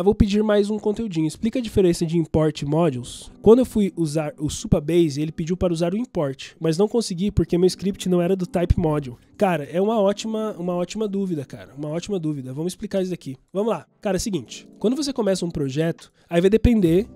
vou pedir mais um conteúdinho. Explica a diferença de import modules. Quando eu fui usar o Supabase, ele pediu para usar o import, mas não consegui porque meu script não era do type module. Cara, é uma ótima dúvida, cara. Uma ótima dúvida. Vamos explicar isso aqui. Vamos lá. Cara, é o seguinte. Quando você começa um projeto, aí vai depender...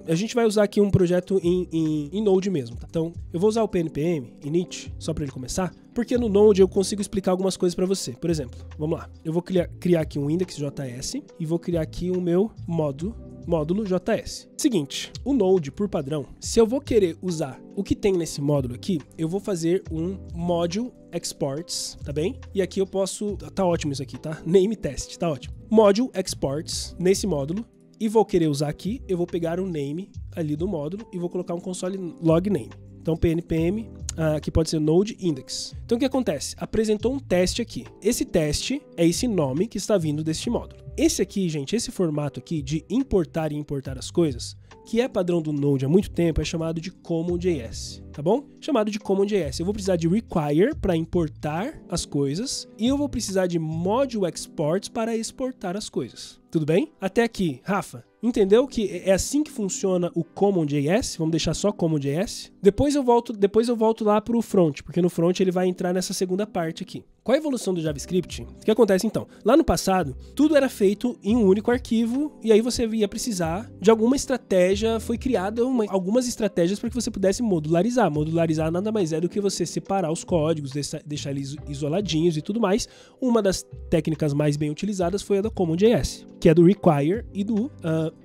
a gente vai usar aqui um projeto em Node mesmo, tá? Então, eu vou usar o PNPM, init, só para ele começar, porque no Node eu consigo explicar algumas coisas para você. Por exemplo, vamos lá. Eu vou criar aqui um index.js e vou criar aqui o meu módulo JS. Seguinte, o Node, por padrão, se eu vou querer usar o que tem nesse módulo aqui, eu vou fazer um module exports, tá bem? E aqui eu posso... Tá ótimo isso aqui, tá? Name test, tá ótimo. Module exports nesse módulo. E vou querer usar aqui, eu vou pegar o name ali do módulo e vou colocar um console log name. Então, PNPM, aqui pode ser node index. Então, o que acontece? Apresentou um teste aqui. Esse teste é esse nome que está vindo deste módulo. Esse aqui, gente, esse formato aqui de importar e importar as coisas, que é padrão do Node há muito tempo, é chamado de CommonJS, tá bom? Chamado de CommonJS. Eu vou precisar de require para importar as coisas e eu vou precisar de module exports para exportar as coisas. Tudo bem? Até aqui, Rafa, entendeu que é assim que funciona o CommonJS? Vamos deixar só CommonJS? Depois eu volto lá para o front, porque no front ele vai entrar nessa segunda parte aqui. Com a evolução do JavaScript, o que acontece então? Lá no passado, tudo era feito em um único arquivo e aí você ia precisar de alguma estratégia, foi criada algumas estratégias para que você pudesse modularizar. Modularizar nada mais é do que você separar os códigos, deixar eles isoladinhos e tudo mais. Uma das técnicas mais bem utilizadas foi a da CommonJS, que é do require e do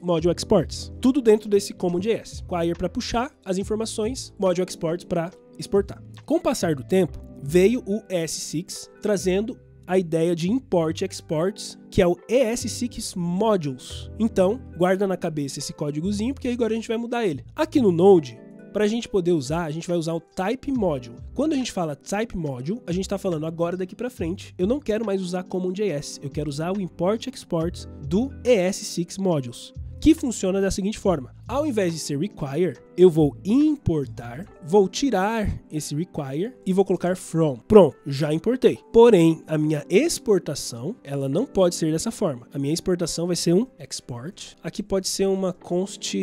module exports. Tudo dentro desse CommonJS. Require para puxar as informações, module exports para exportar. Com o passar do tempo, veio o ES6 trazendo a ideia de import exports, que é o ES6 modules. Então, guarda na cabeça esse códigozinho, porque agora a gente vai mudar ele. Aqui no Node, para a gente poder usar, a gente vai usar o type module. Quando a gente fala type module, a gente está falando agora daqui para frente. Eu não quero mais usar CommonJS, eu quero usar o import exports do ES6 modules, que funciona da seguinte forma. Ao invés de ser require, eu vou importar, vou tirar esse require e vou colocar from. Pronto, já importei. Porém, a minha exportação, ela não pode ser dessa forma. A minha exportação vai ser um export. Aqui pode ser uma const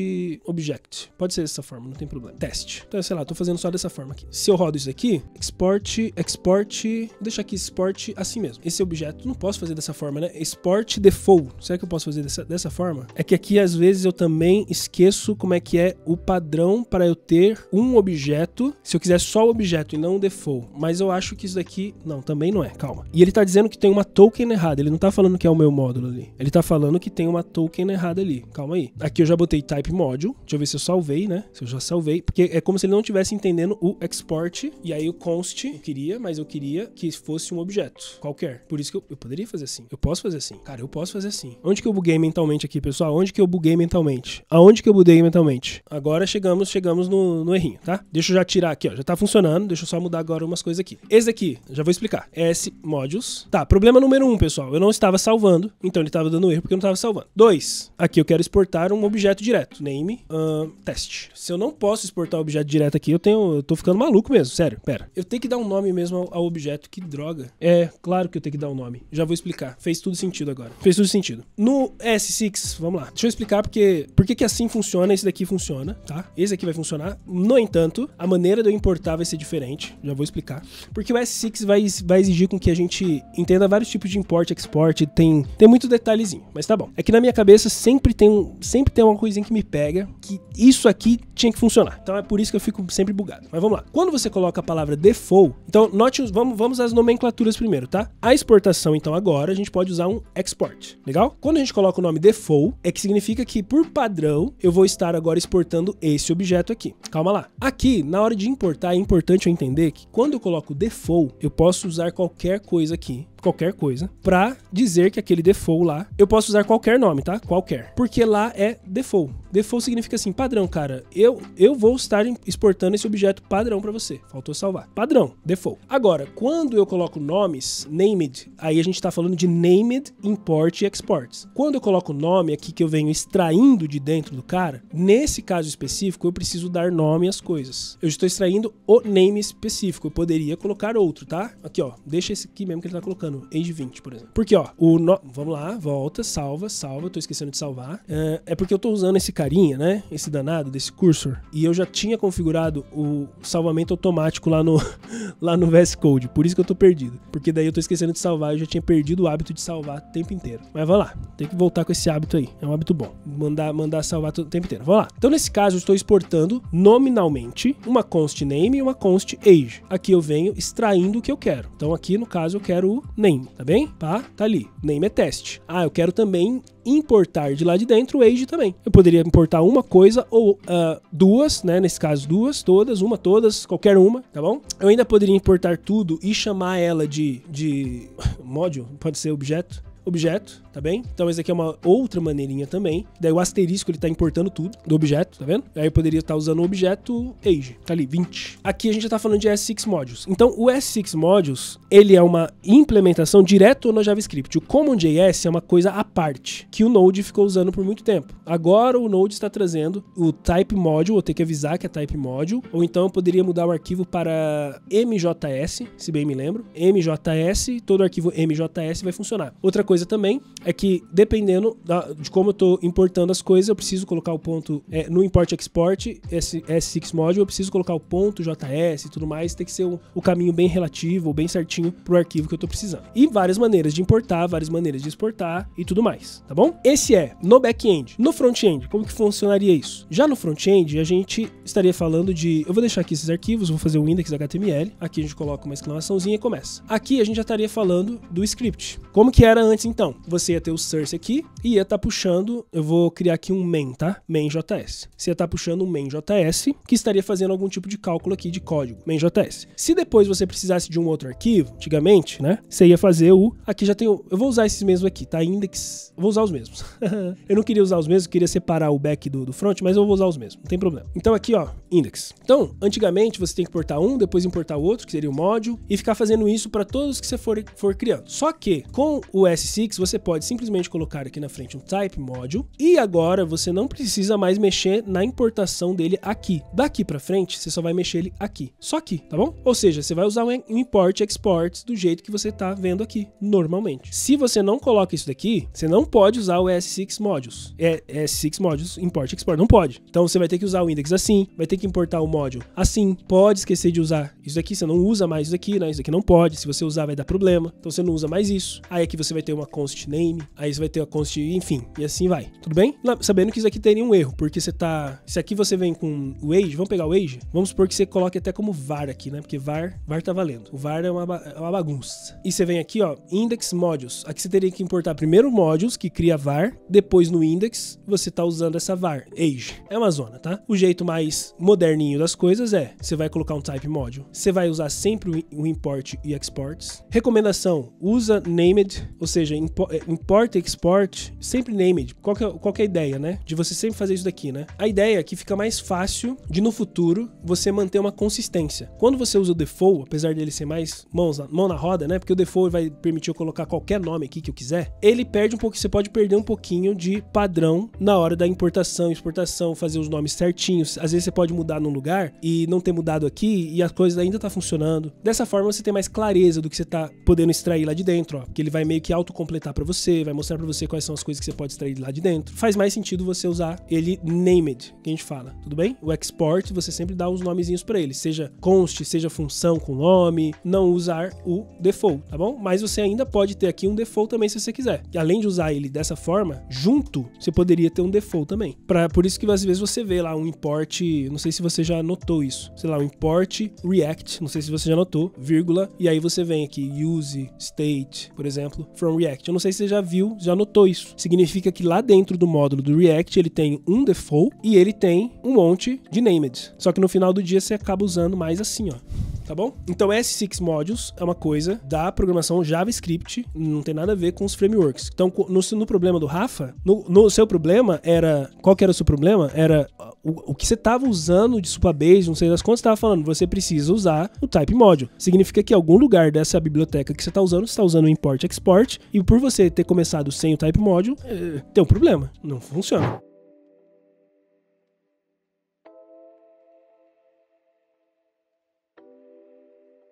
object. Pode ser dessa forma, não tem problema. Teste. Então, sei lá, tô fazendo só dessa forma aqui. Se eu rodo isso aqui, export, vou deixar aqui export assim mesmo. Esse objeto, não posso fazer dessa forma, né? Export default. Será que eu posso fazer dessa forma? É que aqui, às vezes, eu também esqueço como é que é o padrão para eu ter um objeto, se eu quiser só o objeto e não o default. Mas eu acho que isso daqui, não, também não é, calma. E ele tá dizendo que tem uma token errada, ele não tá falando que é o meu módulo ali. Ele tá falando que tem uma token errada ali, calma aí. Aqui eu já botei type module, deixa eu ver se eu salvei, né? Se eu já salvei, porque é como se ele não estivesse entendendo o export, e aí o const, eu queria que fosse um objeto, qualquer. Por isso que eu poderia fazer assim, eu posso fazer assim. Cara, eu posso fazer assim. Onde que eu buguei mentalmente aqui, pessoal? Onde que eu buguei mentalmente? Aonde que eu buguei mentalmente? Agora chegamos no errinho, tá? Deixa eu já tirar aqui, ó, já tá funcionando, deixa eu só mudar agora umas coisas aqui. Esse daqui, já vou explicar, S modules. Tá, problema número 1, pessoal, eu não estava salvando, então ele estava dando erro porque eu não estava salvando. 2, aqui eu quero exportar um objeto direto, name, test. Se eu não posso exportar o objeto direto aqui, eu tô ficando maluco mesmo, sério, pera. Eu tenho que dar um nome mesmo ao objeto, que droga. É, claro que eu tenho que dar um nome, já vou explicar, fez tudo sentido agora, fez tudo sentido. No S6, vamos lá, deixa eu explicar por que assim funciona, esse daqui funciona, tá? Esse aqui vai funcionar. No entanto, a maneira de eu importar vai ser diferente. Já vou explicar. Porque o S6 vai exigir com que a gente entenda vários tipos de import, export. Tem muito detalhezinho, mas tá bom. É que na minha cabeça sempre tem uma coisinha que me pega, que isso aqui tinha que funcionar. Então é por isso que eu fico sempre bugado. Mas vamos lá. Quando você coloca a palavra default, então note, vamos às nomenclaturas primeiro, tá? A exportação, então agora a gente pode usar um export. Legal? Quando a gente coloca o nome default, é que significa que por padrão eu vou estar agora exportando esse objeto aqui. Calma lá. Aqui, na hora de importar, é importante eu entender que quando eu coloco default, eu posso usar qualquer coisa aqui, pra dizer que aquele default lá, eu posso usar qualquer nome, tá? Qualquer. Porque lá é default. Default significa assim, padrão, cara. Eu vou estar exportando esse objeto padrão pra você. Faltou salvar. Padrão, default. Agora, quando eu coloco nomes, named, aí a gente tá falando de named, import e exports. Quando eu coloco nome aqui que eu venho extraindo de dentro do cara, nesse caso específico, eu preciso dar nome às coisas. Eu estou extraindo o name específico. Eu poderia colocar outro, tá? Aqui, ó. Deixa esse aqui mesmo que ele tá colocando. usando age 20, por exemplo. Porque, ó, vamos lá, volta, salva, eu tô esquecendo de salvar. É porque eu tô usando esse carinha, né? Esse danado desse cursor. E eu já tinha configurado o salvamento automático lá no VS Code. Por isso que eu tô perdido. Porque daí eu tô esquecendo de salvar, eu já tinha perdido o hábito de salvar o tempo inteiro. Mas vamos lá, tem que voltar com esse hábito aí. É um hábito bom. Mandar salvar o tempo inteiro. Vamos lá. Então, nesse caso, eu estou exportando nominalmente uma const name e uma const age. Aqui eu venho extraindo o que eu quero. Então, aqui no caso, eu quero o name, tá bem? Tá ali. Name é teste. Eu quero também importar de lá de dentro o age também. Eu poderia importar uma coisa ou duas, né? Nesse caso, duas, todas, todas, qualquer uma, tá bom? Eu ainda poderia importar tudo e chamar ela de module, pode ser objeto, tá bem? Então essa aqui é uma outra maneirinha também. Daí o asterisco ele tá importando tudo do objeto, tá vendo? Aí eu poderia estar usando o objeto age, tá ali, 20. Aqui a gente já tá falando de S6 modules. Então o S6 modules, ele é uma implementação direto no JavaScript. O CommonJS é uma coisa à parte, que o Node ficou usando por muito tempo. Agora o Node está trazendo o type module, eu tenho que avisar que é type module, ou então eu poderia mudar o arquivo para MJS, se bem me lembro. MJS, todo o arquivo MJS vai funcionar. Outra coisa também é que, dependendo de como eu estou importando as coisas, eu preciso colocar o ponto no import export, esse S6 module, eu preciso colocar o ponto JS e tudo mais, tem que ser o caminho bem relativo, bem certinho pro arquivo que eu estou precisando. E várias maneiras de importar, várias maneiras de exportar e tudo mais, tá bom? Esse é no back-end. No front-end, como que funcionaria isso? Já no front-end, a gente estaria falando de... Eu vou deixar aqui esses arquivos, vou fazer o index.html, aqui a gente coloca uma exclamaçãozinha e começa. Aqui a gente já estaria falando do script. Como que era antes, então? Você ia ter o source aqui e ia estar puxando, eu vou criar aqui um main, tá? Main.js. Você ia estar puxando um main.js que estaria fazendo algum tipo de cálculo aqui de código, main.js. Se depois você precisasse de um outro arquivo, antigamente, né? Você ia fazer aqui já tem eu vou usar esses mesmos aqui, tá? Index, eu vou usar os mesmos. Eu não queria usar os mesmos, queria separar o back do front, mas eu vou usar os mesmos, não tem problema. Então aqui, ó, index. Então, antigamente você tem que importar um, depois importar o outro, que seria o module, e ficar fazendo isso para todos que você for criando. Só que com o S6 você pode simplesmente colocar aqui na frente um type module e agora você não precisa mais mexer na importação dele aqui. Daqui para frente você só vai mexer ele aqui, só aqui, tá bom? Ou seja, você vai usar um import export do jeito que você tá vendo aqui normalmente. Se você não coloca isso daqui, você não pode usar o S6 modules. S6 modules import export não pode. Então você vai ter que usar o index assim, vai ter que importar o module assim. Pode esquecer de usar isso daqui, você não usa mais isso daqui, né? Isso aqui não pode. Se você usar vai dar problema. Então você não usa mais isso. Aí aqui você vai ter uma const name, aí você vai ter a const, enfim, e assim vai. Tudo bem? Sabendo que isso aqui teria um erro, porque você tá... Se aqui você vem com o age, vamos pegar o age? Vamos supor que você coloque até como var aqui, né? Porque var tá valendo. O var é uma bagunça. E você vem aqui, ó, index modules. Aqui você teria que importar primeiro modules, que cria var, depois no index você tá usando essa var, age. É uma zona, tá? O jeito mais moderninho das coisas é, você vai colocar um type module. Você vai usar sempre o import e exports. Recomendação, usa named, ou seja, import e export, sempre named. Qual que é a ideia, né? De você sempre fazer isso daqui, né? A ideia é que fica mais fácil de no futuro você manter uma consistência. Quando você usa o default, apesar dele ser mais mão na roda, né? Porque o default vai permitir eu colocar qualquer nome aqui que eu quiser. Ele perde um pouco, você pode perder um pouquinho de padrão na hora da importação, exportação, fazer os nomes certinhos. Às vezes você pode mudar num lugar e não ter mudado aqui e a coisa ainda tá funcionando. Dessa forma você tem mais clareza do que você tá podendo extrair lá de dentro, ó. Porque ele vai meio que autocompletar pra você, vai mostrar pra você quais são as coisas que você pode extrair lá de dentro. Faz mais sentido você usar ele named, que a gente fala, tudo bem? O export, você sempre dá os nomezinhos pra ele, seja const, seja função com nome, não usar o default, tá bom? Mas você ainda pode ter aqui um default também se você quiser. E além de usar ele dessa forma, junto, você poderia ter um default também. Por isso que às vezes você vê lá um import, não sei se você já notou isso, sei lá, um import React, não sei se você já notou, vírgula, e aí você vem aqui, use state, por exemplo, from React. Eu não sei se você já viu, já notou isso. Significa que lá dentro do módulo do React ele tem um default e ele tem um monte de named. Só que no final do dia você acaba usando mais assim, ó. Tá bom? Então S6 Modules é uma coisa da programação JavaScript, não tem nada a ver com os frameworks. Então no problema do Rafa, no seu problema era... Qual que era o seu problema? Era o que você estava usando de Supabase, não sei das quantas, você estava falando, você precisa usar o type module. Significa que em algum lugar dessa biblioteca que você está usando o import export, e por você ter começado sem o type module, tem um problema, não funciona.